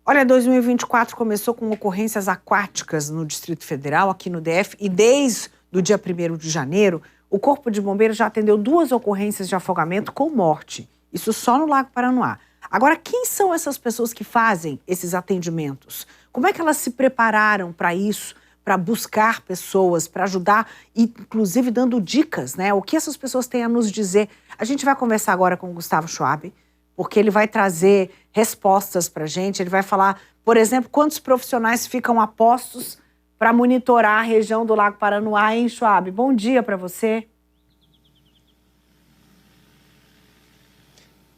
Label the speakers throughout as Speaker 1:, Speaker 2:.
Speaker 1: Olha, 2024 começou com ocorrências aquáticas no Distrito Federal, aqui no DF, e desde o dia 1º de janeiro, o Corpo de Bombeiros já atendeu 2 ocorrências de afogamento com morte. Isso só no Lago Paranoá. Agora, quem são essas pessoas que fazem esses atendimentos? Como é que elas se prepararam para isso, para buscar pessoas, para ajudar, inclusive dando dicas, né? O que essas pessoas têm a nos dizer? A gente vai conversar agora com o Gustavo Schwab, porque ele vai trazer respostas para a gente. Ele vai falar, por exemplo, quantos profissionais ficam a postos para monitorar a região do Lago Paranoá, hein, Schwab? Bom dia para você.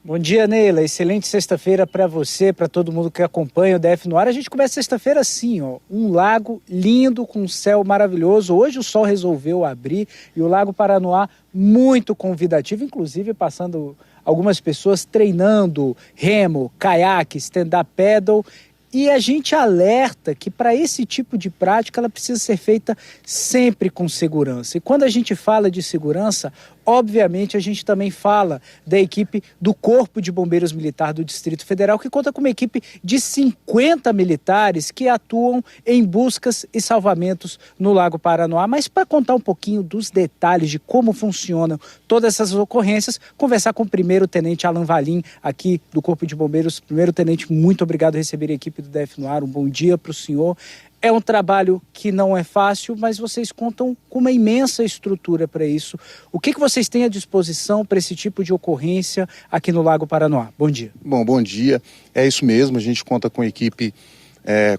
Speaker 2: Bom dia, Neila. Excelente sexta-feira para você, para todo mundo que acompanha o DF no ar. A gente começa sexta-feira assim, ó, um lago lindo com um céu maravilhoso. Hoje o sol resolveu abrir e o Lago Paranoá muito convidativo, inclusive passando algumas pessoas treinando remo, caiaque, stand-up paddle. E a gente alerta que para esse tipo de prática ela precisa ser feita sempre com segurança. E quando a gente fala de segurança, obviamente a gente também fala da equipe do Corpo de Bombeiros Militar do Distrito Federal, que conta com uma equipe de 50 militares que atuam em buscas e salvamentos no Lago Paranoá. Mas para contar um pouquinho dos detalhes de como funcionam todas essas ocorrências, conversar com o primeiro-tenente Alan Valim, aqui do Corpo de Bombeiros. Primeiro-tenente, muito obrigado por receber a equipe do DF no ar. Um bom dia para o senhor. É um trabalho que não é fácil, mas vocês contam com uma imensa estrutura para isso. O que vocês têm à disposição para esse tipo de ocorrência aqui no Lago Paranoá? Bom dia.
Speaker 3: Bom dia. É isso mesmo, a gente conta com equipe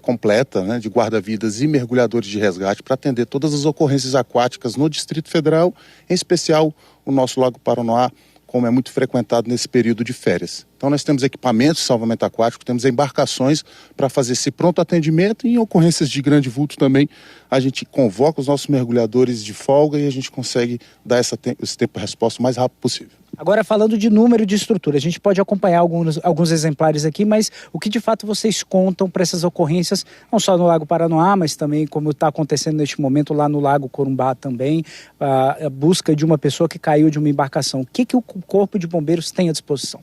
Speaker 3: completa, né, de guarda-vidas e mergulhadores de resgate para atender todas as ocorrências aquáticas no Distrito Federal, em especial o nosso Lago Paranoá, como é muito frequentado nesse período de férias. Então nós temos equipamentos de salvamento aquático, temos embarcações para fazer esse pronto atendimento e em ocorrências de grande vulto também a gente convoca os nossos mergulhadores de folga e a gente consegue dar esse tempo de resposta o mais rápido possível.
Speaker 2: Agora, falando de número de estrutura, a gente pode acompanhar alguns exemplares aqui, mas o que de fato vocês contam para essas ocorrências, não só no Lago Paranoá, mas também como está acontecendo neste momento lá no Lago Corumbá também, a busca de uma pessoa que caiu de uma embarcação. O que o Corpo de Bombeiros tem à disposição?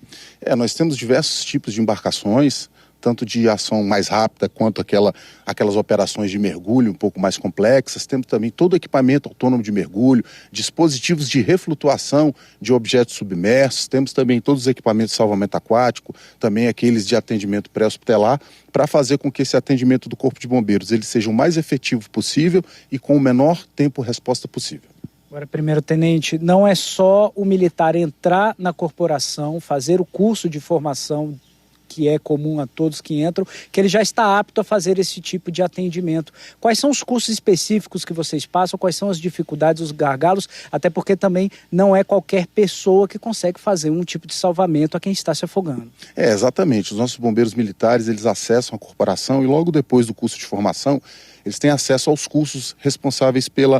Speaker 3: Nós temos diversos tipos de embarcações, tanto de ação mais rápida quanto aquelas operações de mergulho um pouco mais complexas. Temos também todo o equipamento autônomo de mergulho, dispositivos de reflutuação de objetos submersos, temos também todos os equipamentos de salvamento aquático, também aqueles de atendimento pré-hospitalar, para fazer com que esse atendimento do Corpo de Bombeiros ele seja o mais efetivo possível e com o menor tempo-resposta possível.
Speaker 2: Agora, primeiro-tenente, não é só o militar entrar na corporação, fazer o curso de formação que é comum a todos que entram, que ele já está apto a fazer esse tipo de atendimento. Quais são os cursos específicos que vocês passam? Quais são as dificuldades, os gargalos? Até porque também não é qualquer pessoa que consegue fazer um tipo de salvamento a quem está se afogando.
Speaker 3: Exatamente. Os nossos bombeiros militares, eles acessam a corporação e logo depois do curso de formação, eles têm acesso aos cursos responsáveis pelo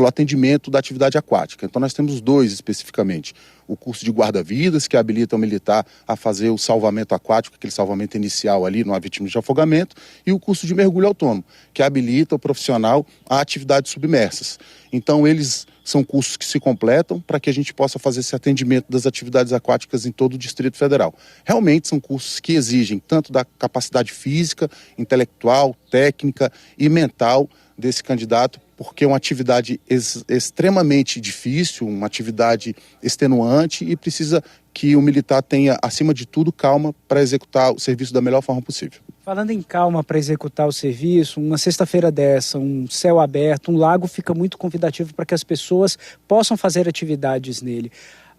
Speaker 3: atendimento da atividade aquática. Então nós temos 2 especificamente. O curso de guarda-vidas, que habilita o militar a fazer o salvamento aquático, aquele salvamento inicial ali numa vítima de afogamento, e o curso de mergulho autônomo, que habilita o profissional a atividades submersas. Então eles são cursos que se completam para que a gente possa fazer esse atendimento das atividades aquáticas em todo o Distrito Federal. Realmente são cursos que exigem tanto da capacidade física, intelectual, técnica e mental desse candidato, porque é uma atividade extremamente difícil, uma atividade extenuante e precisa que o militar tenha, acima de tudo, calma para executar o serviço da melhor forma possível.
Speaker 2: Falando em calma para executar o serviço, uma sexta-feira dessa, um céu aberto, um lago fica muito convidativo para que as pessoas possam fazer atividades nele.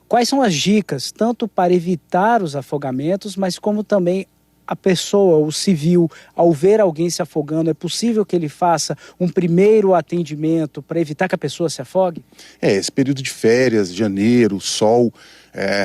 Speaker 2: Quais são as dicas, tanto para evitar os afogamentos, mas como também a pessoa, o civil, ao ver alguém se afogando, é possível que ele faça um primeiro atendimento para evitar que a pessoa se afogue?
Speaker 3: Esse período de férias, janeiro, sol,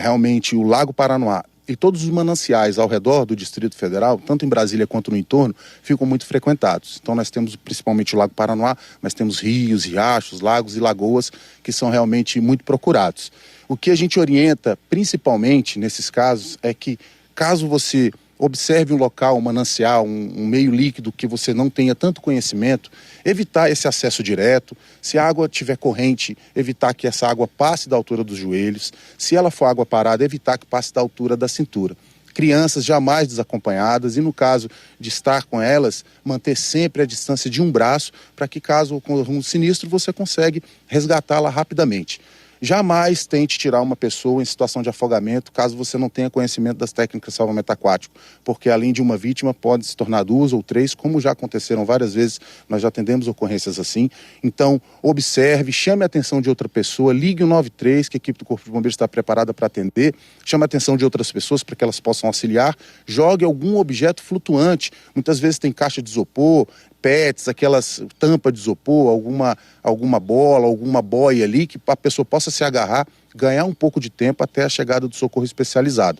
Speaker 3: realmente o Lago Paranoá e todos os mananciais ao redor do Distrito Federal, tanto em Brasília quanto no entorno, ficam muito frequentados. Então nós temos principalmente o Lago Paranoá, mas temos rios, riachos, lagos e lagoas que são realmente muito procurados. O que a gente orienta principalmente nesses casos é que, caso você observe um local, um manancial, um meio líquido que você não tenha tanto conhecimento, evitar esse acesso direto. Se a água tiver corrente, evitar que essa água passe da altura dos joelhos. Se ela for água parada, evitar que passe da altura da cintura. crianças jamais desacompanhadas e, no caso de estar com elas, manter sempre a distância de um braço para que, caso ocorra um sinistro, você consegue resgatá-la rapidamente. Jamais tente tirar uma pessoa em situação de afogamento caso você não tenha conhecimento das técnicas de salvamento aquático, porque além de uma vítima pode se tornar 2 ou 3, como já aconteceram várias vezes, nós já atendemos ocorrências assim. Então, observe, chame a atenção de outra pessoa, ligue o 93, que a equipe do Corpo de Bombeiros está preparada para atender, chame a atenção de outras pessoas para que elas possam auxiliar, jogue algum objeto flutuante, muitas vezes tem caixa de isopor, PETs, aquelas tampas de isopor, alguma bola, alguma boia ali, que a pessoa possa se agarrar, ganhar um pouco de tempo até a chegada do socorro especializado.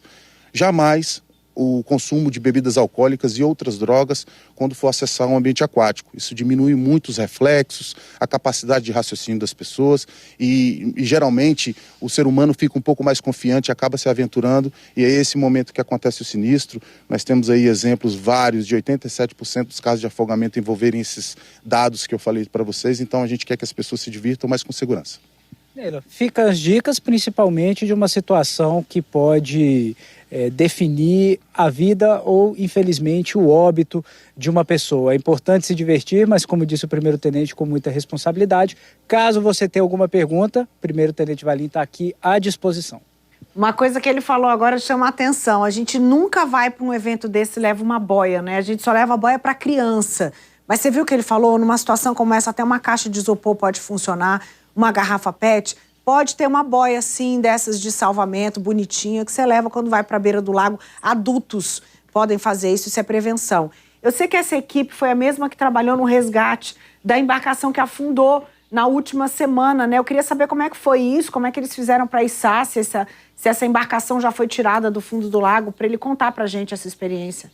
Speaker 3: Jamais o consumo de bebidas alcoólicas e outras drogas quando for acessar um ambiente aquático. Isso diminui muito os reflexos, a capacidade de raciocínio das pessoas e geralmente o ser humano fica um pouco mais confiante, acaba se aventurando e é esse momento que acontece o sinistro. Nós temos aí exemplos vários de 87% dos casos de afogamento envolverem esses dados que eu falei para vocês, então a gente quer que as pessoas se divirtam, mas com segurança.
Speaker 2: Fica as dicas principalmente de uma situação que pode definir a vida ou, infelizmente, o óbito de uma pessoa. É importante se divertir, mas, como disse o primeiro-tenente, com muita responsabilidade. Caso você tenha alguma pergunta, o primeiro-tenente Valim está aqui à disposição.
Speaker 1: Uma coisa que ele falou agora chama a atenção. A gente nunca vai para um evento desse e leva uma boia, né? A gente só leva a boia para criança. Mas você viu o que ele falou? Numa situação como essa, até uma caixa de isopor pode funcionar, uma garrafa PET, pode ter uma boia, assim, dessas de salvamento, bonitinha, que você leva quando vai para a beira do lago. Adultos podem fazer isso, isso é prevenção. Eu sei que essa equipe foi a mesma que trabalhou no resgate da embarcação que afundou na última semana, né? Eu queria saber como é que foi isso, como é que eles fizeram para içar, se essa embarcação já foi tirada do fundo do lago, para ele contar para a gente essa experiência.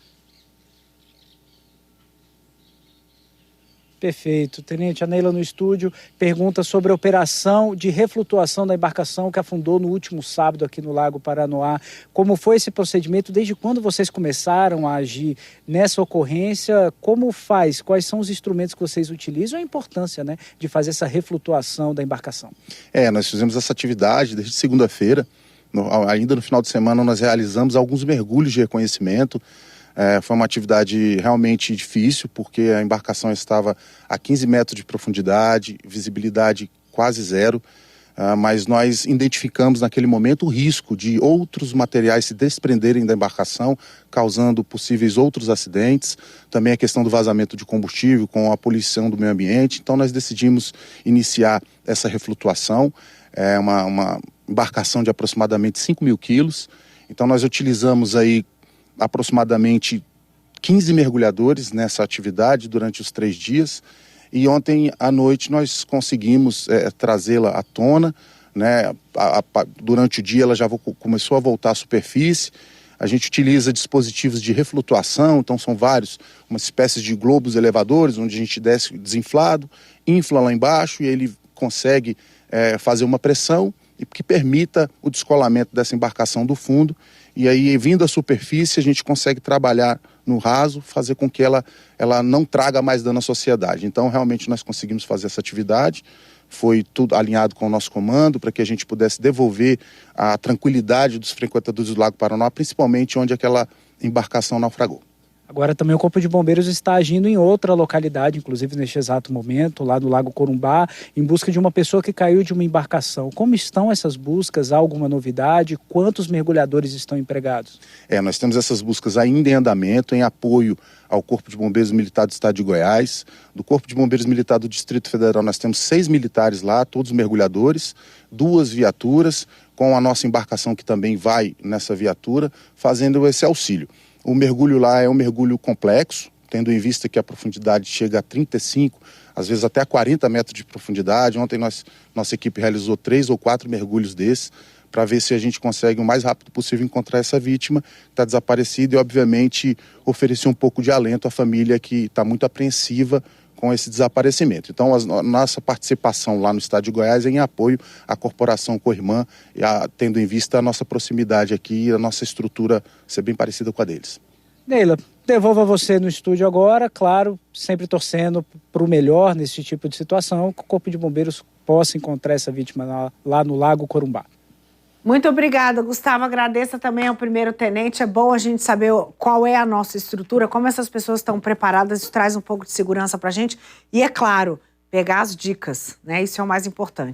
Speaker 2: Perfeito. Tenente, a Neila no estúdio pergunta sobre a operação de reflutuação da embarcação que afundou no último sábado aqui no Lago Paranoá. Como foi esse procedimento? Desde quando vocês começaram a agir nessa ocorrência? Como faz? Quais são os instrumentos que vocês utilizam? A importância, né, de fazer essa reflutuação da embarcação?
Speaker 3: Nós fizemos essa atividade desde segunda-feira. Ainda no final de semana nós realizamos alguns mergulhos de reconhecimento. Foi uma atividade realmente difícil, porque a embarcação estava a 15 metros de profundidade, visibilidade quase zero, mas nós identificamos naquele momento o risco de outros materiais se desprenderem da embarcação, causando possíveis outros acidentes, também a questão do vazamento de combustível com a poluição do meio ambiente. Então nós decidimos iniciar essa reflutuação, uma embarcação de aproximadamente 5.000 quilos, então nós utilizamos aí aproximadamente 15 mergulhadores nessa atividade durante os 3 dias e ontem à noite nós conseguimos trazê-la à tona, né? Durante o dia ela já começou a voltar à superfície. A gente utiliza dispositivos de reflutuação, então são vários, uma espécie de globos elevadores onde a gente desce desinflado, infla lá embaixo e ele consegue fazer uma pressão que permita o descolamento dessa embarcação do fundo. E aí, vindo à superfície, a gente consegue trabalhar no raso, fazer com que ela não traga mais dano à sociedade. Então, realmente, nós conseguimos fazer essa atividade. Foi tudo alinhado com o nosso comando para que a gente pudesse devolver a tranquilidade dos frequentadores do Lago Paranoá, principalmente onde aquela embarcação naufragou.
Speaker 2: Agora também o Corpo de Bombeiros está agindo em outra localidade, inclusive neste exato momento, lá no Lago Corumbá, em busca de uma pessoa que caiu de uma embarcação. Como estão essas buscas? Há alguma novidade? Quantos mergulhadores estão empregados?
Speaker 3: Nós temos essas buscas ainda em andamento, em apoio ao Corpo de Bombeiros Militar do Estado de Goiás. Do Corpo de Bombeiros Militar do Distrito Federal nós temos 6 militares lá, todos mergulhadores, 2 viaturas, com a nossa embarcação que também vai nessa viatura, fazendo esse auxílio. O mergulho lá é um mergulho complexo, tendo em vista que a profundidade chega a 35, às vezes até a 40 metros de profundidade. Ontem nossa equipe realizou 3 ou 4 mergulhos desses para ver se a gente consegue o mais rápido possível encontrar essa vítima que está desaparecida e, obviamente, oferecer um pouco de alento à família que está muito apreensiva com esse desaparecimento. Então, a nossa participação lá no estado de Goiás é em apoio à Corporação Coirmã, tendo em vista a nossa proximidade aqui e a nossa estrutura ser bem parecida com a deles.
Speaker 2: Neila, devolvo você no estúdio agora, claro, sempre torcendo para o melhor nesse tipo de situação, que o Corpo de Bombeiros possa encontrar essa vítima lá no Lago Corumbá.
Speaker 1: Muito obrigada, Gustavo. Agradeça também ao primeiro-tenente. É bom a gente saber qual é a nossa estrutura, como essas pessoas estão preparadas. Isso traz um pouco de segurança para a gente. E, é claro, pegar as dicas, né? Isso é o mais importante.